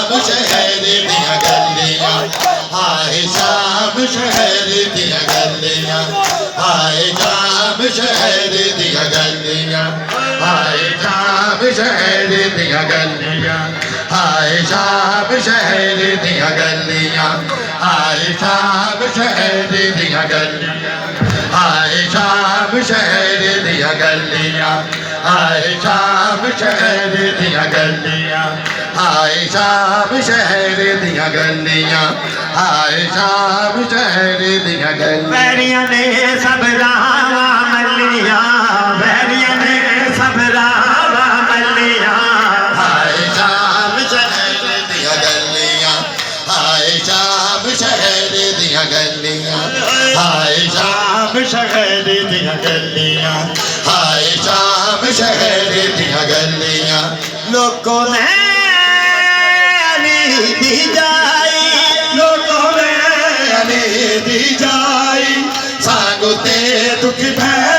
शाम शहर दिया गलियां, हाय शाम शहर दिया गलियां, हाय शाम शहर दिया गलियां, हाय शाम शहर दिया गलियां, हाय शाम शहर दिया गलियां, हाय शाम शहर दिया गलियां, हाय शाम शहर दिया गलियां, हाय शाम शहर दिया गलियां, हाय शाम शहर दिया गलियां, हाय शाम शहर दिया गलियां। वैरियां ने सब रावा मलियां, वैरियां ने सब रावा मलियां, हाय शाम शहर दिया गलियां, हाय शाम शहर दिया गलियां, हाय शाम शहर दिया गलियां, हाय शाम शहर दिया गलियां। लोगों ने अली दी जाई, लोगों ने अली दी जाई, सांगू ते दुख भै